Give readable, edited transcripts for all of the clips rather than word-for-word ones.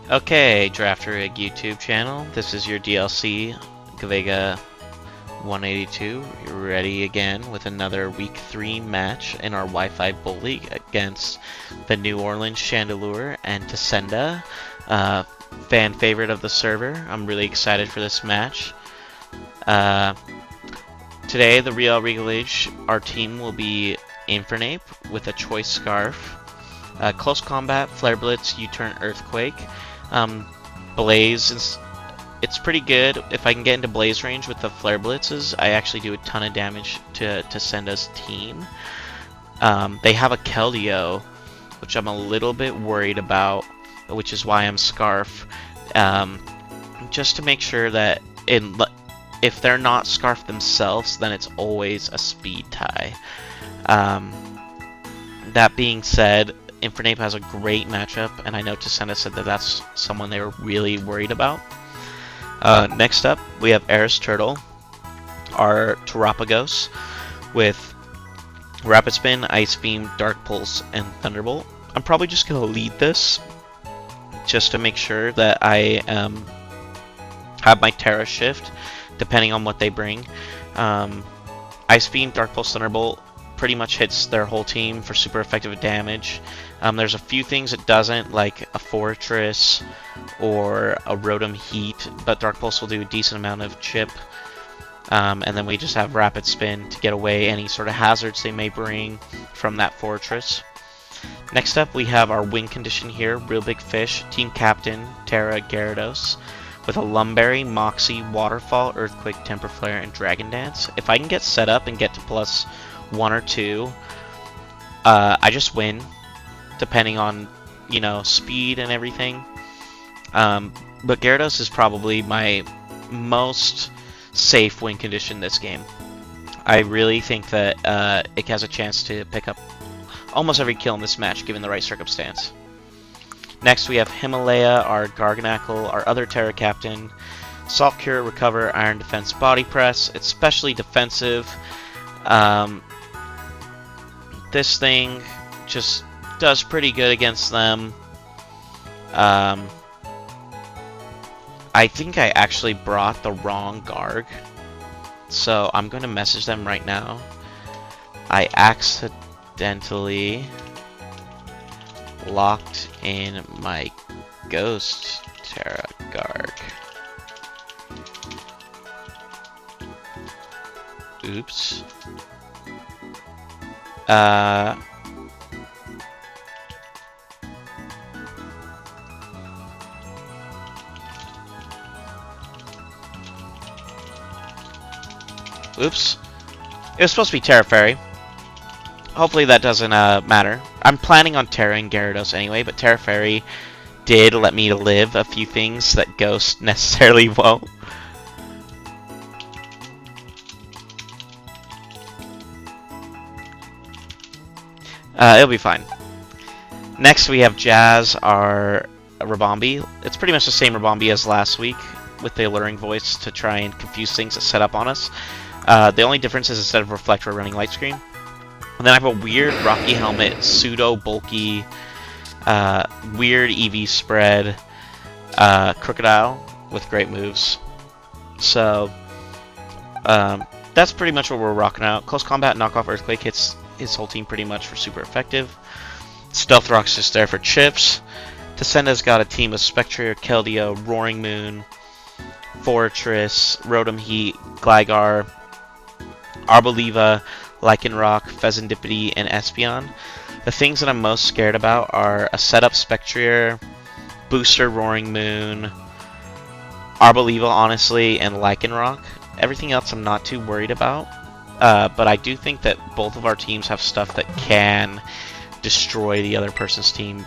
Okay, Draftarig YouTube channel. This is your DLC, Gavega 182. You're ready again with another Week 3 match in our Wi-Fi Bolt League against the New Orleans Chandelure and Tacenda, fan favorite of the server. I'm really excited for this match. Today, the Real Regulage, our team will be Infernape with a Choice Scarf, Close Combat, Flare Blitz, U-Turn, Earthquake. Blaze, it's pretty good. If I can get into Blaze range with the Flare Blitzes, I actually do a ton of damage to Senda's team. They have a Keldeo, which I'm a little bit worried about, which is why I'm Scarf. Just to make sure that if they're not Scarf themselves, then it's always a speed tie. That being said, Infernape has a great matchup, and I know Tacenda said that that's someone they were really worried about. Next up, we have Eris Turtle, our Terapagos, with Rapid Spin, Ice Beam, Dark Pulse, and Thunderbolt. I'm probably just going to lead this, just to make sure that I have my Tera shift, depending on what they bring. Ice Beam, Dark Pulse, Thunderbolt pretty much hits their whole team for super effective damage. There's a few things it doesn't, like a Fortress or a Rotom Heat, but Dark Pulse will do a decent amount of chip. And then we just have Rapid Spin to get away any sort of hazards they may bring from that Fortress. Next up, we have our win condition here, Real Big Fish, Team Captain, Tera Gyarados, with a Lumberry, Moxie, Waterfall, Earthquake, Temper Flare, and Dragon Dance. If I can get set up and get to +1 or 2, I just win, depending on, speed and everything. But Gyarados is probably my most safe win condition this game. I really think that it has a chance to pick up almost every kill in this match, given the right circumstance. Next, we have Himalaya, our Garganacl, our other Tera Captain, Salt Cure, Recover, Iron Defense, Body Press. It's specially defensive. This thing just does pretty good against them. I think I actually brought the wrong Garg, so I'm going to message them right now. I accidentally locked in my Ghost Tera Garg. Oops. Oops. It was supposed to be Tera Fairy. Hopefully that doesn't matter. I'm planning on Tera-ing Gyarados anyway, but Tera Fairy did let me live a few things that Ghost necessarily won't. It'll be fine. Next we have Jazz, our Rabombi. It's pretty much the same Rabombi as last week, with the alluring voice to try and confuse things that set up on us. The only difference is instead of Reflect, we're running Light Screen. And then I have a weird Rocky Helmet, pseudo bulky, weird EV spread, Crocodile with great moves. So that's pretty much what we're rocking out. Close Combat, Knockoff, Earthquake hits his whole team pretty much for super effective. Stealth Rock's just there for chips. Tacenda's got a team of Spectre, Keldeo, Roaring Moon, Fortress, Rotom Heat, Gligar, Arboliva, Lycanroc, Pheasantipity, and Espeon. The things that I'm most scared about are a setup Spectrier, Booster Roaring Moon, Arboliva, honestly, and Lycanroc. Everything else I'm not too worried about. But I do think that both of our teams have stuff that can destroy the other person's team,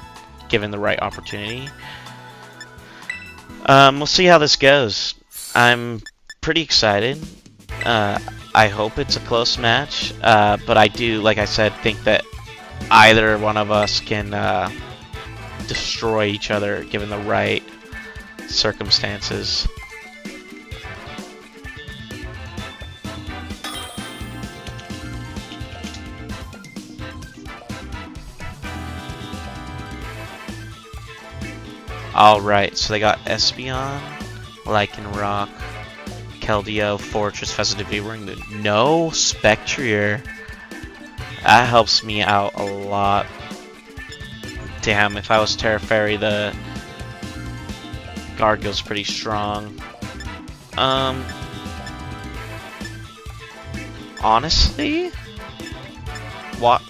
given the right opportunity. We'll see how this goes. I'm pretty excited. I hope it's a close match, but I do, like I said, think that either one of us can destroy each other given the right circumstances. Alright, so they got Espeon, Lycanroc, Keldeo, Fortress, Fezandipity, Ring Moon. No Spectrier. That helps me out a lot. Damn, if I was Tera Fairy, the guard goes pretty strong. Honestly,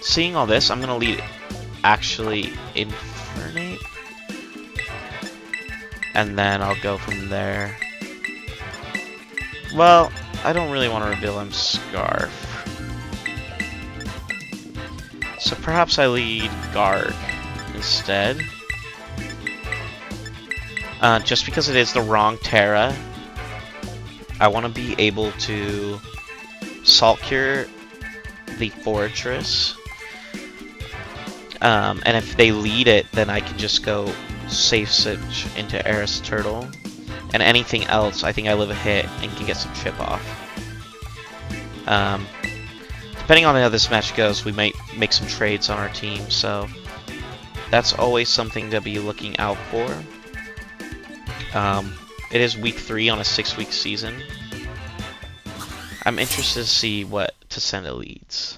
seeing all this, I'm gonna lead actually Infernape, and then I'll go from there. Well, I don't really want to reveal him Scarf, so perhaps I lead Guard instead. Just because it is the wrong Tera, I want to be able to Salt Cure the Fortress, and if they lead it, then I can just go safe switch into Turtle, and anything else, I think I live a hit and can get some chip off. Depending on how this match goes, we might make some trades on our team, so that's always something to be looking out for. It is week 3 on a 6-week season. I'm interested to see what Tacenda leads.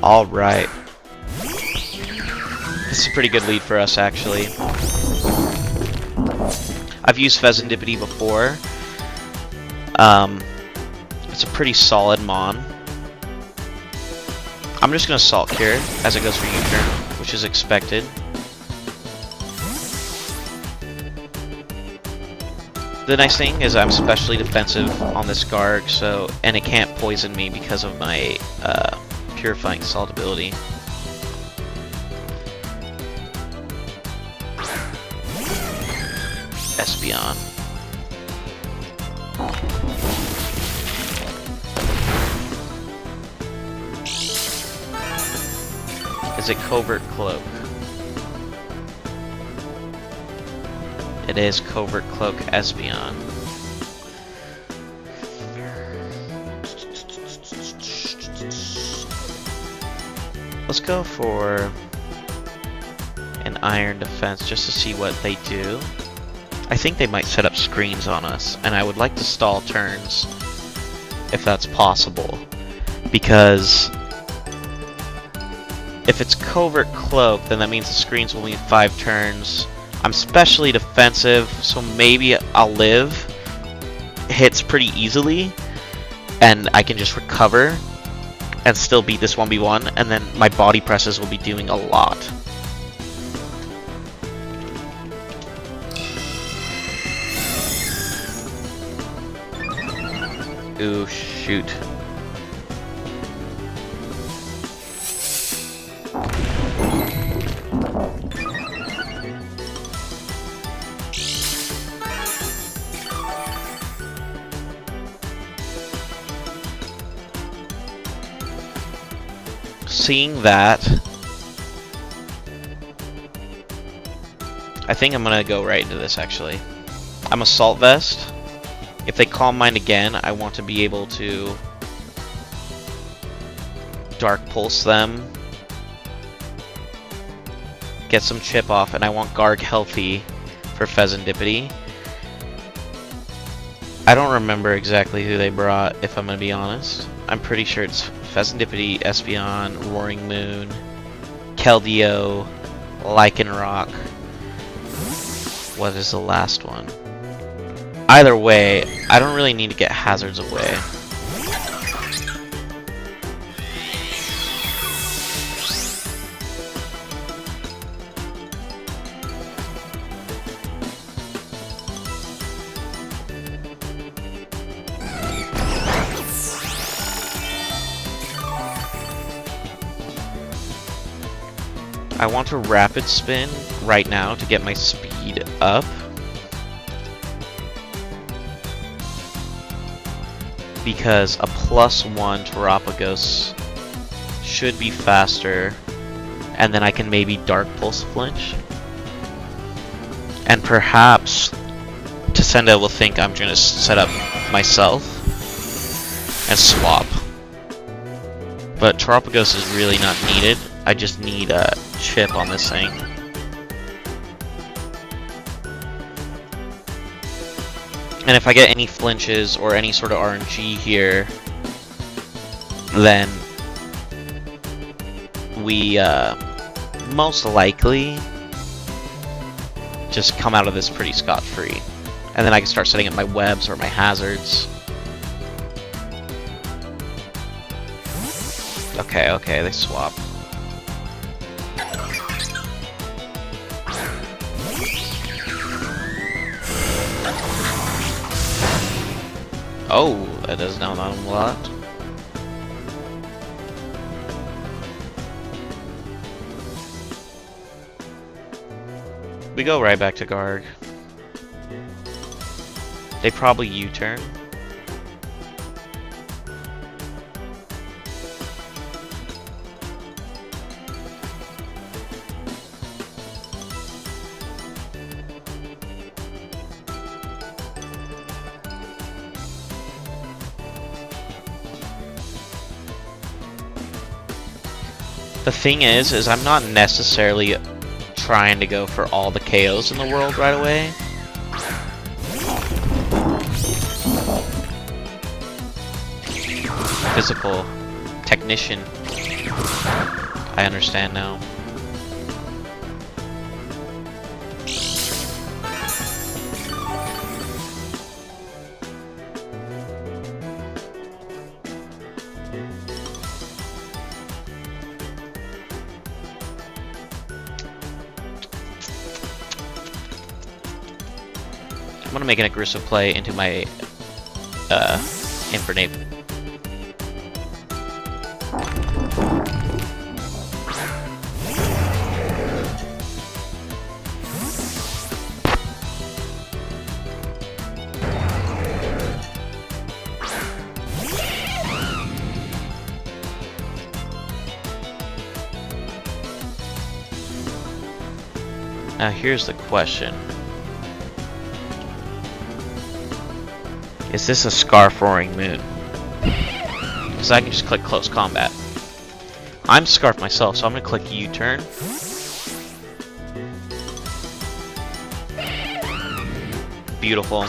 Alright. This is a pretty good lead for us, actually. I've used Fezandipity before. It's a pretty solid Mon. I'm just going to Salt Cure as it goes for U-turn, which is expected. The nice thing is I'm especially defensive on this guard, and it can't poison me because of my Purifying Salt ability. Espeon. Is it Covert Cloak? It is Covert Cloak Espeon. Let's go for an Iron Defense just to see what they do. I think they might set up screens on us, and I would like to stall turns if that's possible, because if it's Covert Cloak, then that means the screens will need 5 turns. I'm specially defensive, so maybe I'll live. Hits pretty easily, and I can just recover and still beat this 1v1, and then my body presses will be doing a lot. Ooh, shoot. Seeing that, I think I'm gonna go right into this actually. I'm Assault Vest. If they Calm Mind again, I want to be able to Dark Pulse them, get some chip off, and I want Garg healthy for Fezandipity. I don't remember exactly who they brought, if I'm gonna be honest. I'm pretty sure it's Fezandipity, Espeon, Roaring Moon, Keldeo, Lycanroc. What is the last one? Either way, I don't really need to get hazards away. I want to Rapid Spin right now to get my speed up. Because a +1 Terapagos should be faster, and then I can maybe Dark Pulse Flinch. And perhaps Tacenda will think I'm going to set up myself and swap. But Terapagos is really not needed. I just need a chip on this thing. And if I get any flinches or any sort of RNG here, then we most likely just come out of this pretty scot-free. And then I can start setting up my webs or my hazards. Okay, okay, they swap. Oh, that does not a lot. We go right back to Garg. They probably U-turn. The thing is I'm not necessarily trying to go for all the KOs in the world right away. Physical technician. I understand now. I'm gonna make an aggressive play into my Infernape. Now here's the question. Is this a Scarf Roaring Moon? Because I can just click Close Combat. I'm Scarf myself, so I'm going to click U-turn. Beautiful.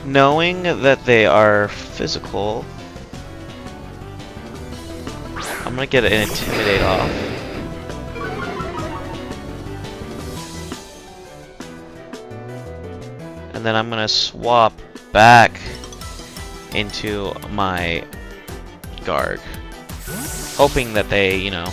Knowing that they are physical, I'm gonna get an Intimidate off. And then I'm gonna swap back into my Garg, hoping that they, you know,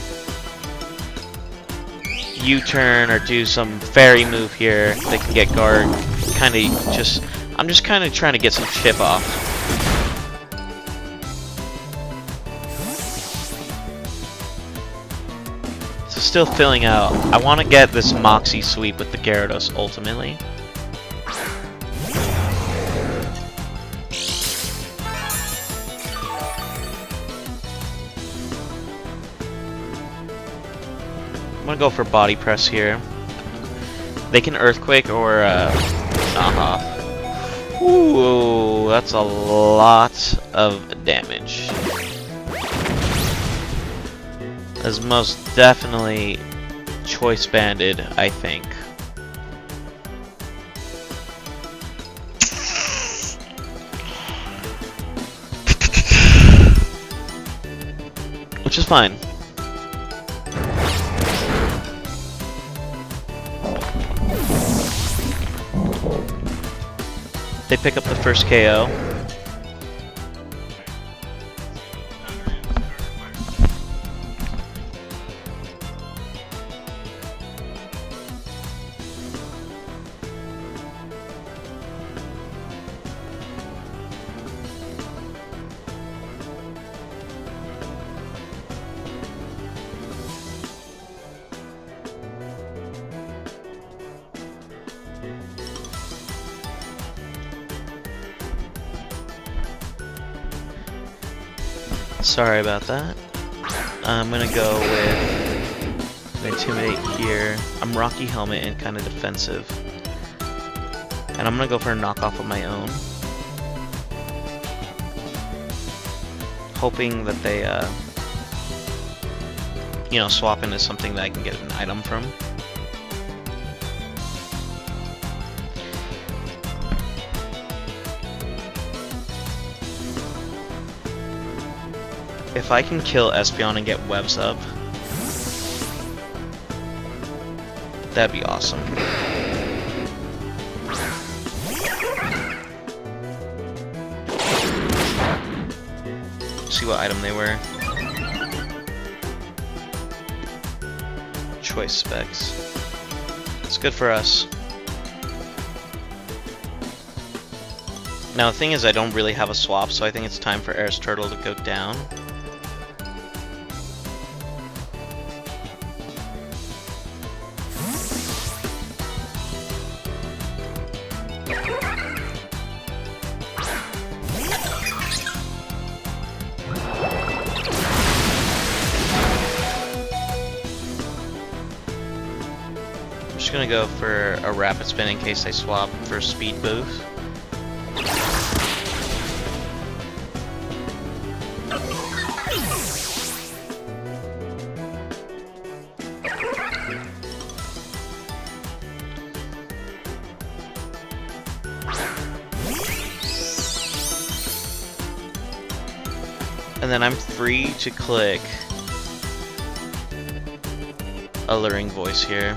U-turn or do some fairy move here. They can get Garg kinda just... I'm just kind of trying to get some chip off. So still filling out. I want to get this Moxie sweep with the Gyarados ultimately. I'm gonna go for Body Press here. They can Earthquake or knock off. Ooh, that's a lot of damage. That's most definitely choice banded, I think. Which is fine. They pick up the first KO. Sorry about that. I'm gonna go with Intimidate here. I'm Rocky Helmet and kind of defensive. And I'm gonna go for a knockoff of my own. Hoping that they, you know, swap into something that I can get an item from. If I can kill Espeon and get webs up, that'd be awesome. See what item they were. Choice specs. It's good for us. Now the thing is, I don't really have a swap, so I think it's time for Air's Turtle to go down. I'm just gonna go for a rapid spin in case they swap for speed boost. And then I'm free to click Alluring Voice here.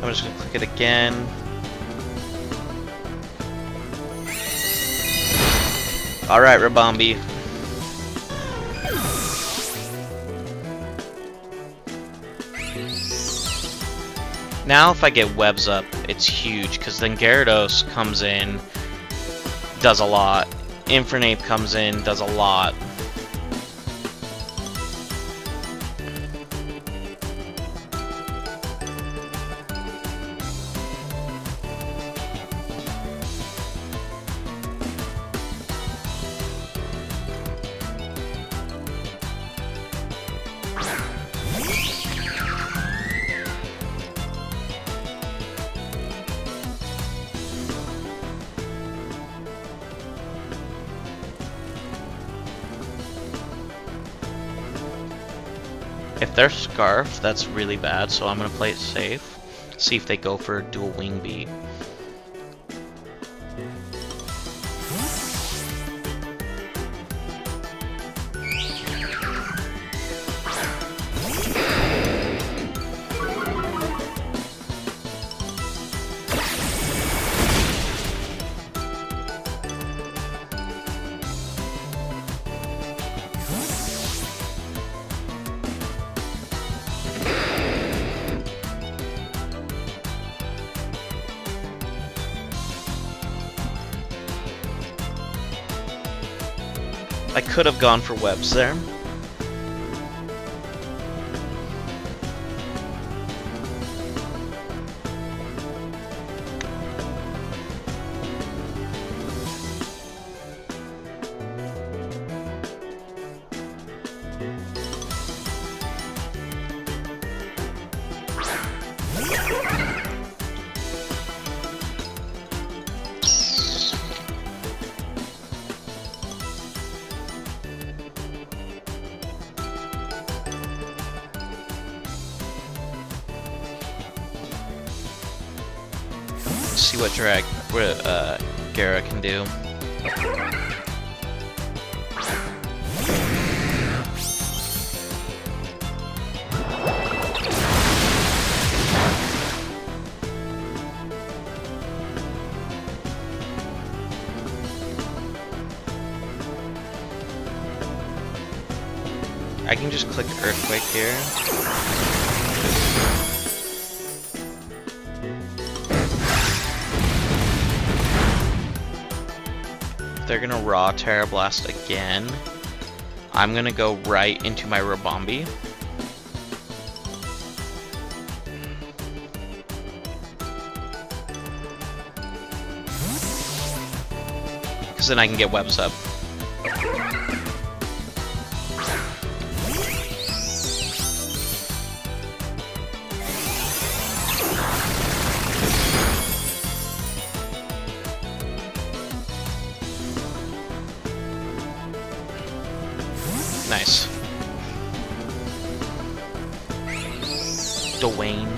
I'm just gonna click it again. Alright, Rabombi. Now if I get webs up, it's huge, because then Gyarados comes in, does a lot. Infernape comes in, does a lot. If they're Scarf, that's really bad, so I'm gonna play it safe. See if they go for a dual wing beat. I could have gone for webs there. See what Gara can do. I can just click Earthquake here. if they're gonna raw Tera Blast again, I'm gonna go right into my Rabombi. Because then I can get webs up. Nice. Dwayne.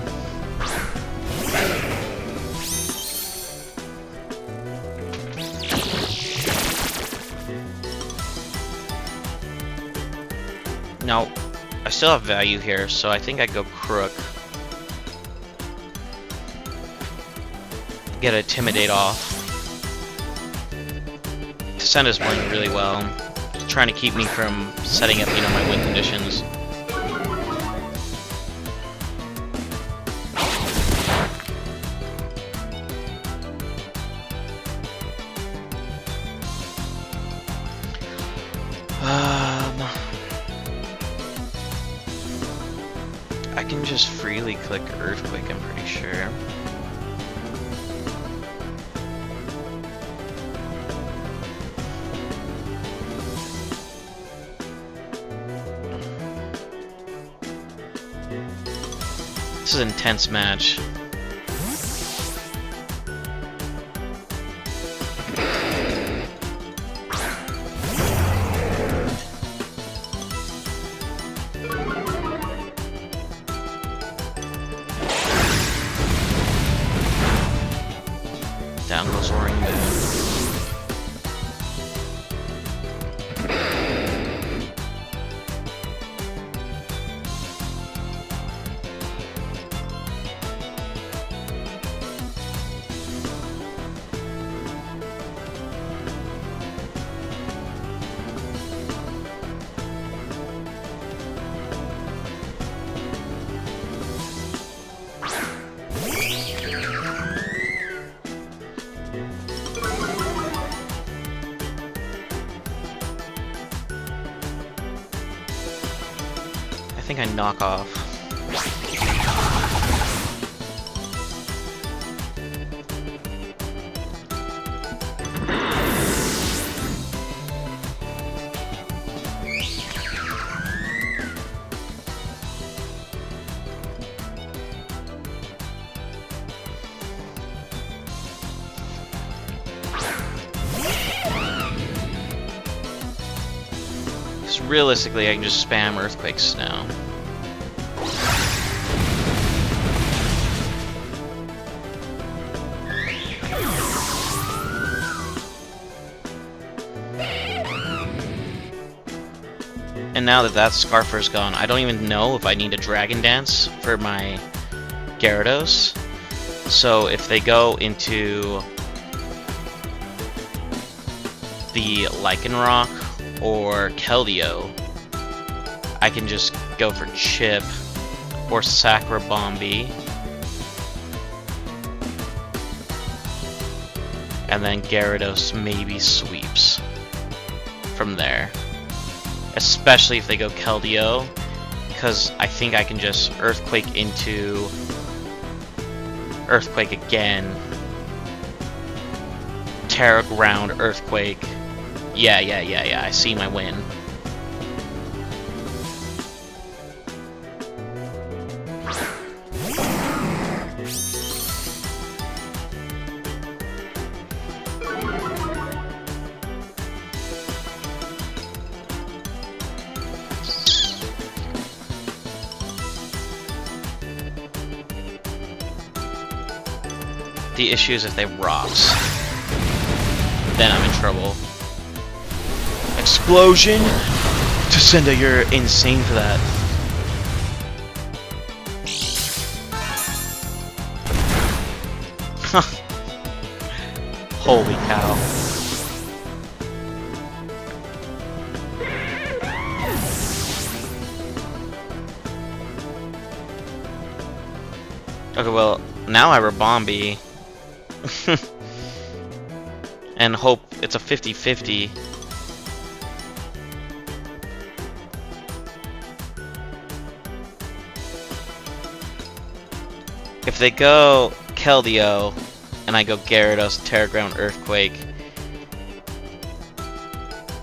No, I still have value here, so I think I go Crook. Get a Intimidate off. Tacenda's playing really well. Just trying to keep me from setting up, my win conditions. I can just freely click Earthquake, I'm pretty sure. This is an intense match. Down goes Roaring Moon. I think I knock off. Because realistically, I can just spam Earthquakes now. And now that that Scarfer's gone, I don't even know if I need a Dragon Dance for my Gyarados. So if they go into the Lycanroc or Keldeo, I can just go for Chip or Sacra Bombi. And then Gyarados maybe sweeps from there. Especially if they go Keldeo, because I think I can just Earthquake into Earthquake again. Terra Ground, Earthquake. Yeah, I see my win. The issue is if they rocks, then I'm in trouble. Explosion! Tacenda, you're insane for that. Holy cow. Okay, well, now I Rabombi. and hope it's a 50-50. If they go Keldeo, and I go Gyarados, Terra Ground, Earthquake,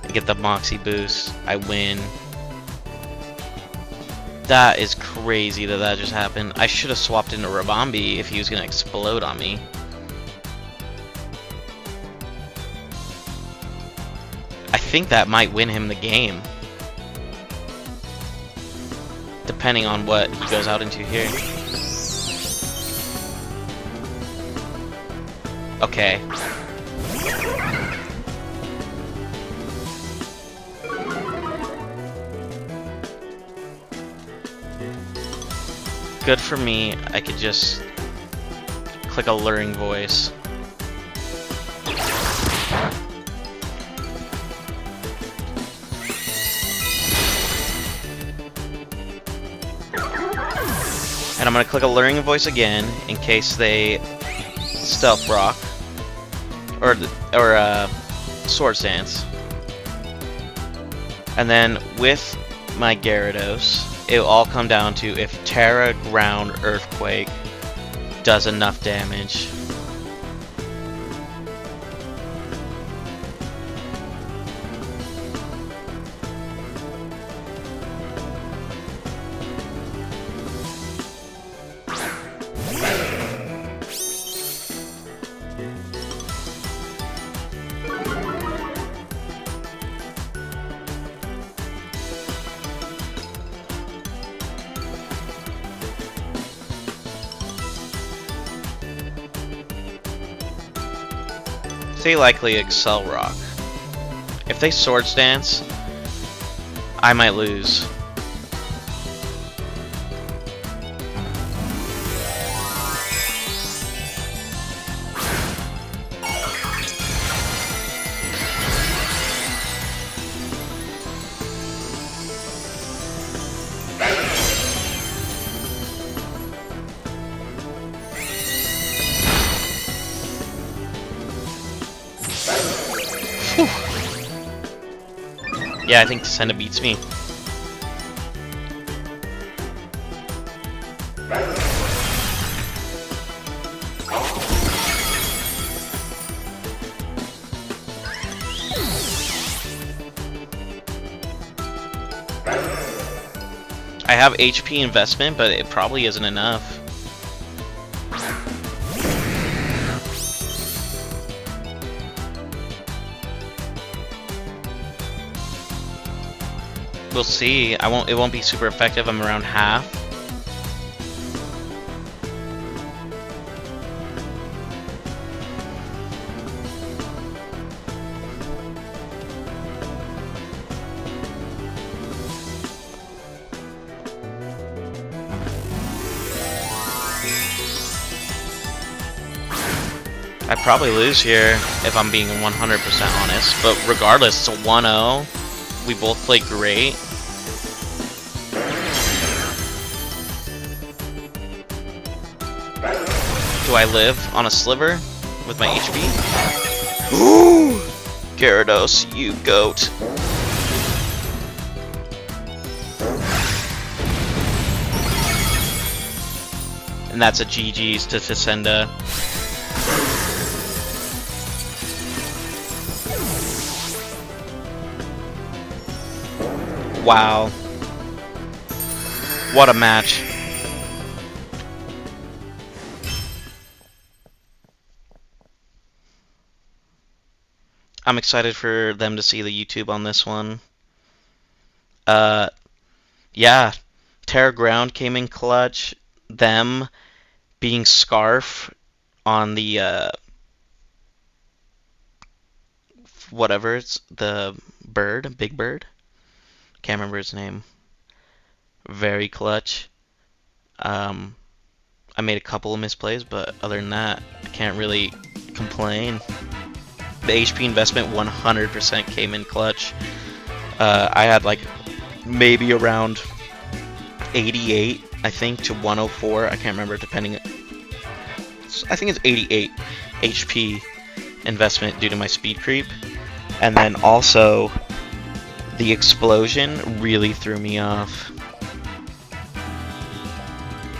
and get the Moxie boost, I win. That is crazy that that just happened. I should have swapped into Rabombi if he was going to explode on me. I think that might win him the game. Depending on what he goes out into here. Okay. Good for me, I could just click Alluring Voice. And I'm gonna click Alluring Voice again in case they Stealth Rock or Sword Stance. And then with my Gyarados, it will all come down to if Terra, Ground, Earthquake does enough damage. They likely Excel Rock. If they Sword Stance, I might lose. Yeah, I think Tacenda beats me. I have HP investment, but it probably isn't enough. We'll see. It won't be super effective. I'm around half. I'd probably lose here if I'm being 100% honest, but regardless, it's a 1-0. We both played great. Do I live on a sliver with my HP? Ooh! Gyarados, you goat. And that's a GG's to Tacenda. Wow. What a match. I'm excited for them to see the YouTube on this one. Yeah. Terra Ground came in clutch. Them being Scarf on the, whatever, it's the bird, Big Bird. Can't remember his name. Very clutch. I made a couple of misplays, but other than that, I can't really complain. The HP investment 100% came in clutch. I had like maybe around 88, I think, to 104. I can't remember, depending. I think it's 88 HP investment due to my speed creep. And then also, the explosion really threw me off.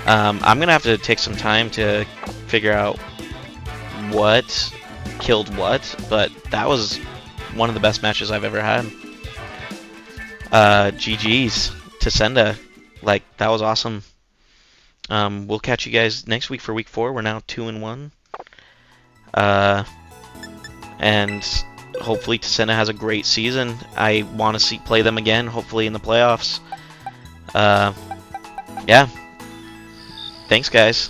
I'm gonna have to take some time to figure out what killed what, but that was one of the best matches I've ever had. GG's, Tacenda. Like, that was awesome. We'll catch you guys next week for week 4. We're now 2-1. And hopefully Tacenda has a great season. I want to play them again, hopefully in the playoffs. Yeah. Thanks, guys.